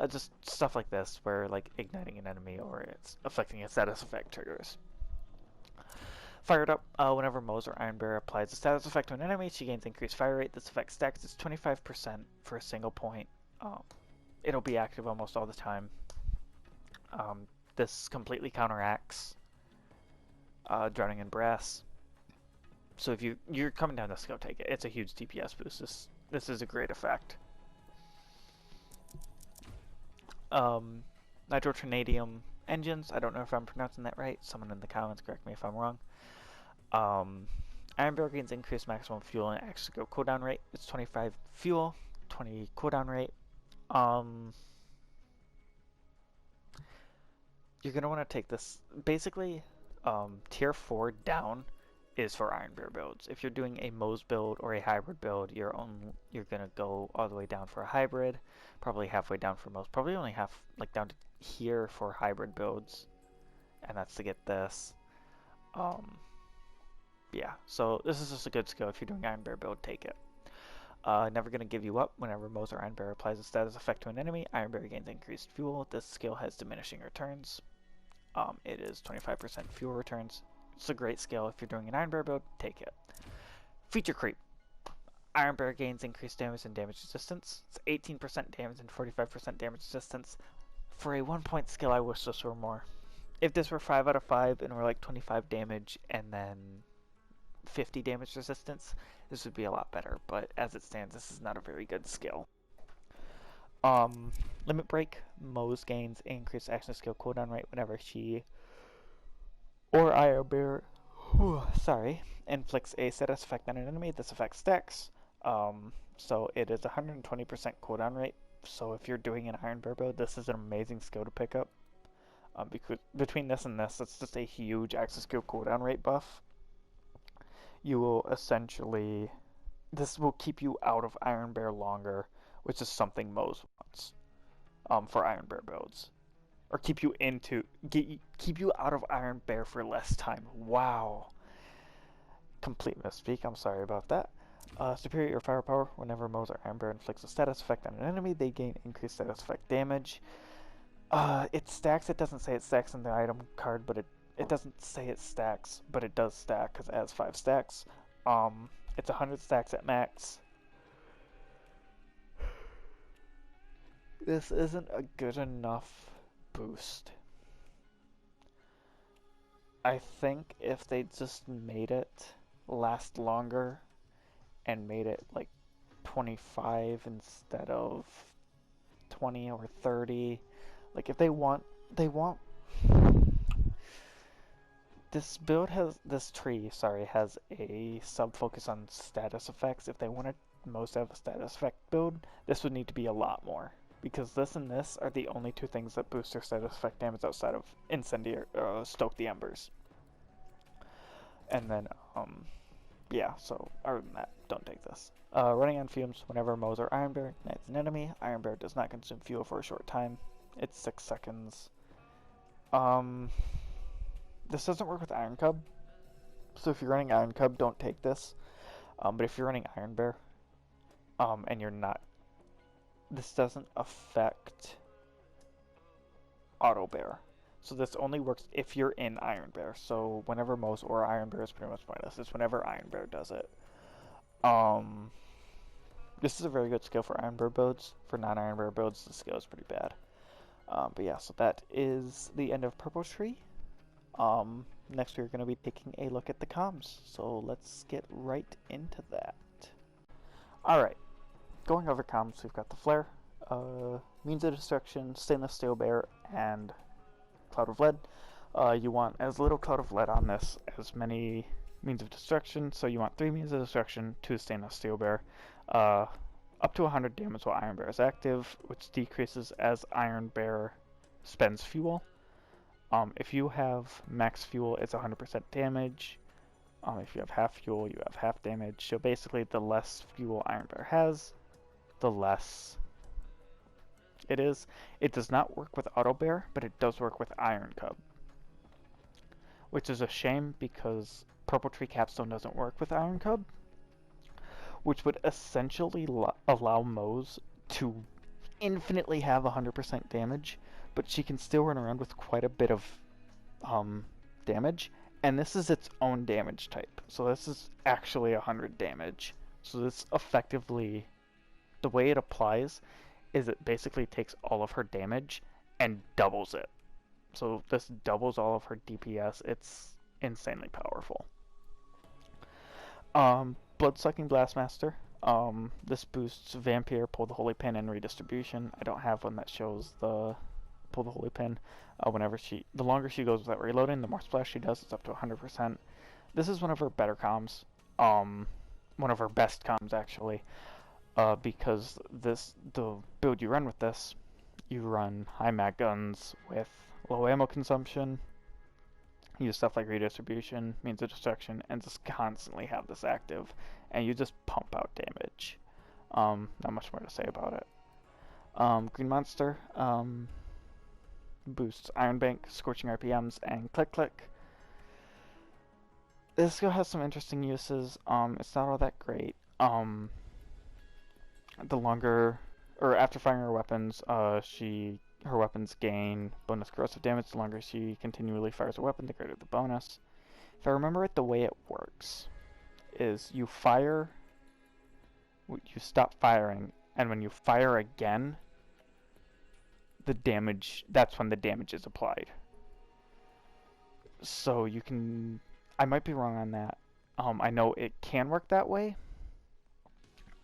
Just stuff like this, where like igniting an enemy or it's affecting a status effect triggers. Fired up, whenever Moze or Iron Bear applies a status effect to an enemy, she gains increased fire rate. This effect stacks as 25% for a single point. It'll be active almost all the time. This completely counteracts Drowning in Brass. So if you're coming down this, go take it. It's a huge DPS boost. This is a great effect. Nitrotrinium engines. I don't know if I'm pronouncing that right. Someone in the comments correct me if I'm wrong. Iron Bear gains increased maximum fuel and extra cooldown rate. It's 25 fuel, 20 cooldown rate. You're going to want to take this. Basically, tier 4 down is for Iron Bear builds. If you're doing a Moze build or a hybrid build, you're going to go all the way down for a hybrid, probably halfway down for Moze, probably only half, like down to here for hybrid builds, and that's to get this. Yeah, so this is just a good skill. If you're doing Iron Bear build, take it. Never going to give you up. Whenever Moze or Iron Bear applies a status effect to an enemy, Iron Bear gains increased fuel. This skill has diminishing returns. It is 25% fuel returns. It's a great skill. If you're doing an Iron Bear build, take it. Feature creep. Iron Bear gains increased damage and damage resistance. It's 18% damage and 45% damage resistance. For a 1-point skill, I wish this were more. If this were 5 out of 5 and were like 25 damage and then 50 damage resistance, this would be a lot better. But as it stands, this is not a very good skill. Limit Break. Moze gains increased action skill cooldown rate whenever she or Iron Bear inflicts a status effect on an enemy. This effect stacks. So it is 120% cooldown rate. So if you're doing an Iron Bear build, this is an amazing skill to pick up. Because between this and this, it's just a huge action skill cooldown rate buff. You will essentially, this will keep you out of Iron Bear longer, which is something Moze wants for Iron Bear builds, or keep you out of Iron Bear for less time. Wow, complete misspeak. I'm sorry about that. Superior firepower. Whenever Moze or Iron Bear inflicts a status effect on an enemy, they gain increased status effect damage. It stacks. It doesn't say it stacks in the item card, but it doesn't say it stacks, but it does stack because it has 5 stacks. It's 100 stacks at max. This isn't a good enough boost. I think if they just made it last longer and made it like 25 instead of 20 or 30, like if they want this build has has a sub focus on status effects. If they wanted most of a status effect build, this would need to be a lot more, because this and this are the only 2 things that boost their status effect damage outside of Incendiary, Stoke the Embers. And then, yeah, so other than that, don't take this. Running on fumes. Whenever Moze or Iron Bear ignites an enemy, Iron Bear does not consume fuel for a short time. It's 6 seconds. This doesn't work with Iron Cub, so if you're running Iron Cub, don't take this. But if you're running Iron Bear, and you're not, this doesn't affect Auto Bear. So this only works if you're in Iron Bear. So whenever Moze or Iron Bear is pretty much pointless. It's whenever Iron Bear does it. This is a very good skill for Iron Bear builds. For non-Iron Bear builds, the skill is pretty bad. But yeah, so that is the end of Purple Tree. Next we're going to be taking a look at the comms. So let's get right into that. Alright, going over comms, we've got the Flare, Means of Destruction, Stainless Steel Bear, and Cloud of Lead. You want as little Cloud of Lead on this as many Means of Destruction, so you want 3 Means of Destruction, 2 Stainless Steel Bear, up to 100 damage while Iron Bear is active, which decreases as Iron Bear spends fuel. If you have max fuel, it's 100% damage. If you have half fuel, you have half damage. So basically, the less fuel Iron Bear has, the less it is. It does not work with Auto Bear, but it does work with Iron Cub, which is a shame because Purple Tree Capstone doesn't work with Iron Cub, which would essentially allow Moze to infinitely have 100% damage, but she can still run around with quite a bit of damage And this is its own damage type. So this is actually 100 damage. So this effectively, the way it applies is it basically takes all of her damage and doubles it. So this doubles all of her DPS. It's insanely powerful. Bloodsucking Blastmaster. This boosts Vampire, Pull the Holy Pin, and Redistribution. I don't have one that shows the Pull the Holy Pin. The longer she goes without reloading, the more splash she does. It's up to 100%. This is one of her better comms. One of her best comms actually. Because the build you run with this, you run high mag guns with low ammo consumption. Use stuff like Redistribution, Means of Destruction, and just constantly have this active, and you just pump out damage. Not much more to say about it. Green Monster boosts Iron Bank, Scorching RPMs, and Click Click. This skill has some interesting uses. It's not all that great. The longer, or after firing her weapons, her weapons gain bonus corrosive damage. The longer she continually fires a weapon, the greater the bonus. If I remember it, the way it works is you fire, you stop firing, and when you fire again, that's when the damage is applied. So you can, I might be wrong on that. I know it can work that way.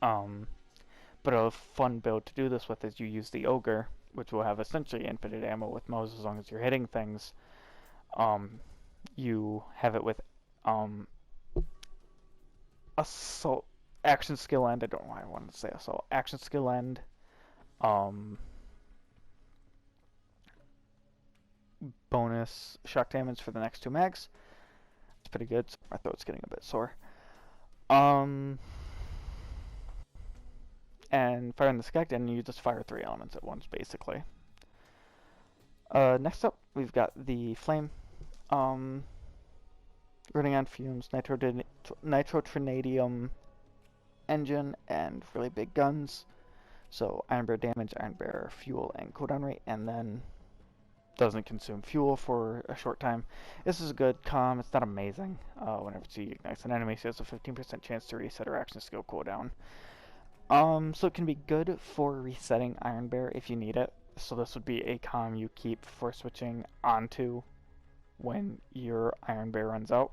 But a fun build to do this with is you use the Ogre, which will have essentially infinite ammo with Moze as long as you're hitting things. You have it with Assault, Action Skill End. I don't know why I wanted to say Assault. Action Skill End. Bonus shock damage for the next 2 mags. It's pretty good. My throat's getting a bit sore. And firing the Skagden, you just fire 3 elements at once, basically. Next up, we've got the Flame. Running on fumes, nitrotrinadium engine, and really big guns. So Iron Bear damage, Iron Bear fuel, and cooldown rate, and then doesn't consume fuel for a short time. This is a good comm. It's not amazing. Whenever she ignites an enemy, she has a 15% chance to reset her action skill cooldown. So it can be good for resetting Iron Bear if you need it. So this would be a comm you keep for switching onto when your Iron Bear runs out.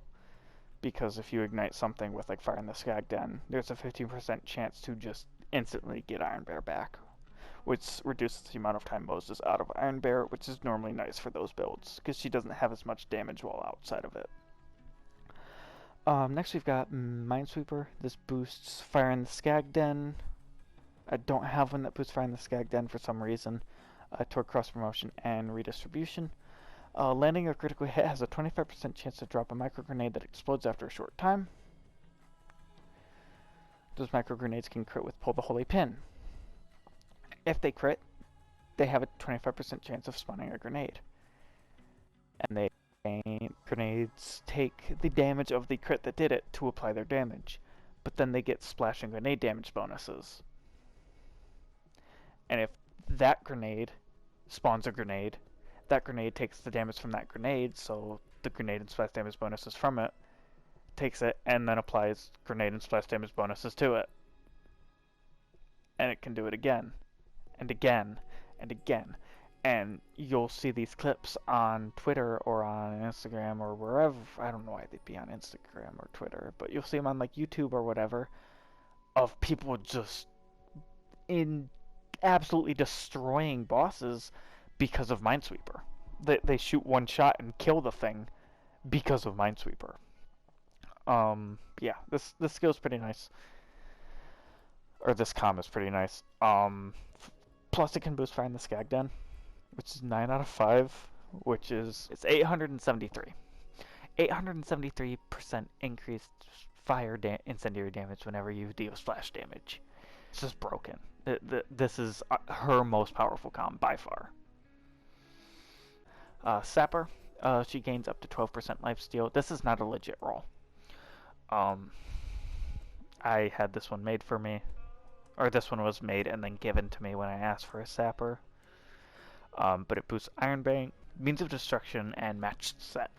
Because if you ignite something with like firing the Skagden, there's a 15% chance to just instantly get Iron Bear back, which reduces the amount of time Moze is out of Iron Bear, which is normally nice for those builds, because she doesn't have as much damage while outside of it. Next we've got Minesweeper. This boosts Fire in the Skagden. I don't have one that boosts Fire in the Skagden for some reason. Toward cross promotion and redistribution. Landing a critical hit has a 25% chance to drop a micro grenade that explodes after a short time. Those micro grenades can crit with Pull the Holy Pin. If they crit, they have a 25% chance of spawning a grenade. And grenades take the damage of the crit that did it to apply their damage. But then they get splash and grenade damage bonuses. And if that grenade spawns a grenade, that grenade takes the damage from that grenade, so the grenade and splash damage bonuses from it, takes it, and then applies grenade and splash damage bonuses to it. And it can do it again, and again, and again. And you'll see these clips on Twitter or on Instagram or wherever. I don't know why they'd be on Instagram or Twitter, but you'll see them on like YouTube or whatever, of people just absolutely destroying bosses because of Minesweeper. They shoot one shot and kill the thing because of Minesweeper. Yeah, this skill's pretty nice. Or this comm is pretty nice. Plus it can boost Fire in the Skagden, which is 9 out of 5, which is, it's 873. 873% increased fire incendiary damage whenever you deal splash damage. It's just broken. This is her most powerful comm by far. Sapper, she gains up to 12% lifesteal. This is not a legit roll. I had this one made for me, or this one was made and then given to me when I asked for a Sapper. But it boosts Iron Bank, Means of Destruction, and Matched Set.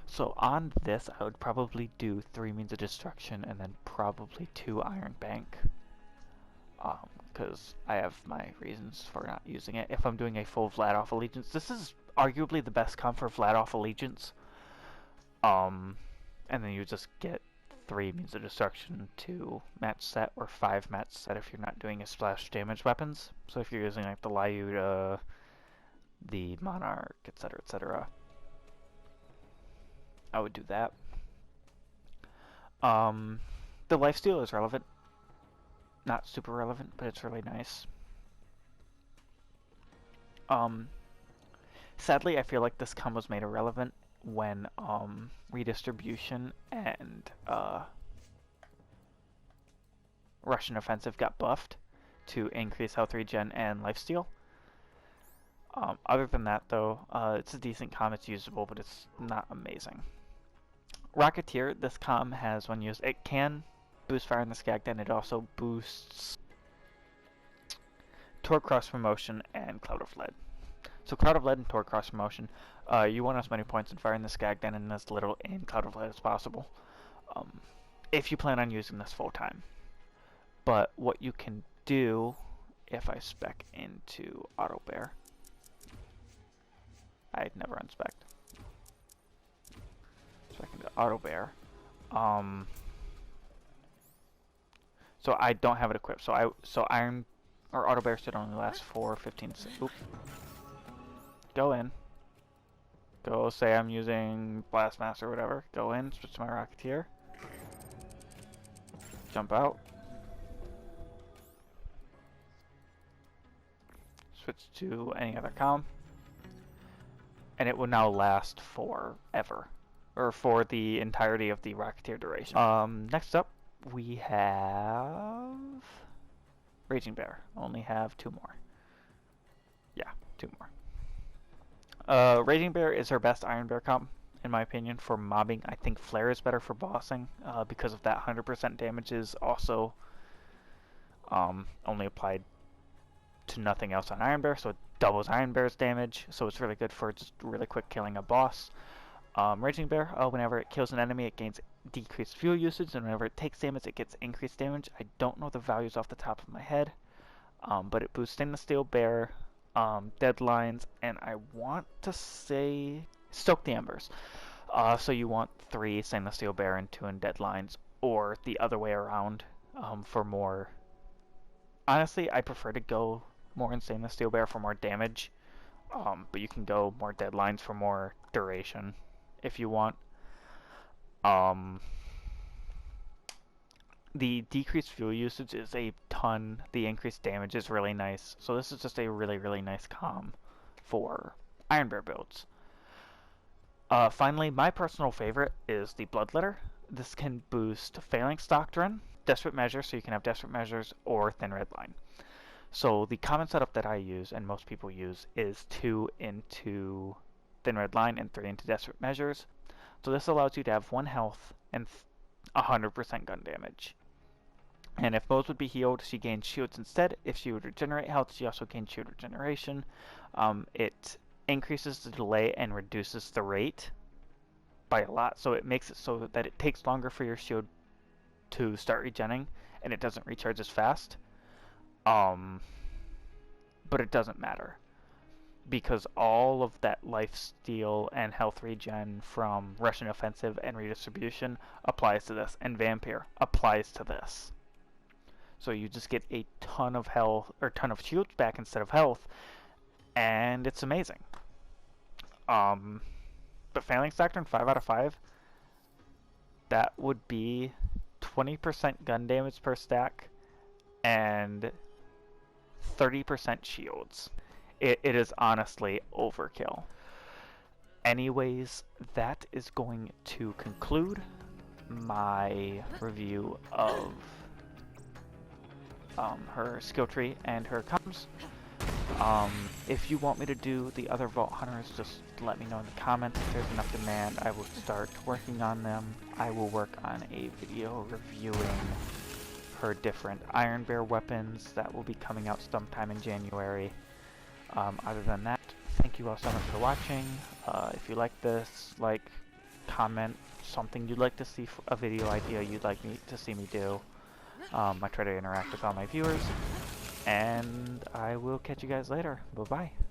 So on this, I would probably do 3 Means of Destruction and then probably 2 Iron Bank. Because I have my reasons for not using it. If I'm doing a full Vladoff Allegiance, this is arguably the best comp for Vladoff Allegiance. And then you just get 3 Means of Destruction, 2 match set, or 5 match set if you're not doing a splash damage weapons. So if you're using like the Lyuda, the Monarch, etc., I would do that. The lifesteal is relevant. Not super relevant, but it's really nice. Sadly, I feel like this combo was made irrelevant when Redistribution and Russian Offensive got buffed to increase health regen and lifesteal. Other than that, though, it's a decent comm. It's usable, but it's not amazing. Rocketeer, this comm has, when used, it can boost Fire in the Skag, then it also boosts Torque Cross Promotion and Cloud of Lead. So Cloud of Lead and Torque Cross Promotion, you want as many points in Fire in the Skag then and as little in Cloud of Lead as possible, if you plan on using this full time. But what you can do, if I spec into Auto Bear, I'd never unspec. Spec into Auto Bear. So I don't have it equipped. So Iron or Auto Bear should only last for 15 seconds. Oop. Go in. Go say I'm using Blastmaster or whatever. Go in, switch to my Rocketeer. Jump out. Switch to any other comm. And it will now last forever. Or for the entirety of the Rocketeer duration. Next up, we have Raging Bear. Only have 2 more. Yeah, 2 more. Raging Bear is her best Iron Bear comp, in my opinion, for mobbing. I think Flare is better for bossing, because of that 100% damage is also only applied to nothing else on Iron Bear, so it doubles Iron Bear's damage, so it's really good for just really quick killing a boss. Raging Bear, whenever it kills an enemy, it gains decreased fuel usage, and whenever it takes damage, it gets increased damage. I don't know the values off the top of my head, but it boosts Stainless Steel Bear, Deadlines, and I want to say Stoke the Embers. So you want 3 Stainless Steel Bear and 2 in Deadlines, or the other way around, for more. Honestly, I prefer to go more in Stainless Steel Bear for more damage, but you can go more Deadlines for more duration if you want. The decreased fuel usage is a ton. The increased damage is really nice. So this is just a really, really nice comm for Iron Bear builds. Finally, my personal favorite is the Bloodletter. This can boost Phalanx Doctrine, Desperate Measures, so you can have Desperate Measures, or Thin Red Line. So the common setup that I use, and most people use, is 2 into Thin Red Line and 3 into Desperate Measures. So this allows you to have 1 health and 100% gun damage. And if Moze would be healed, she gains shields instead. If she would regenerate health, she also gains shield regeneration. It increases the delay and reduces the rate by a lot. So it makes it so that it takes longer for your shield to start regenning, and it doesn't recharge as fast. But it doesn't matter, because all of that lifesteal and health regen from Russian Offensive and Redistribution applies to this, and Vampire applies to this. So you just get a ton of health, or ton of shields back instead of health, and it's amazing. But Phalanx Doctrine 5 out of 5, that would be 20% gun damage per stack and 30% shields. It is honestly overkill. Anyways, that is going to conclude my review of her skill tree and her comms. If you want me to do the other Vault Hunters, just let me know in the comments. If there's enough demand, I will start working on them. I will work on a video reviewing her different Iron Bear weapons that will be coming out sometime in January. Other than that, thank you all so much for watching. If you like this, like, comment something you'd like to see, a video idea you'd like me to see me do. I try to interact with all my viewers, and I will catch you guys later. Bye-bye.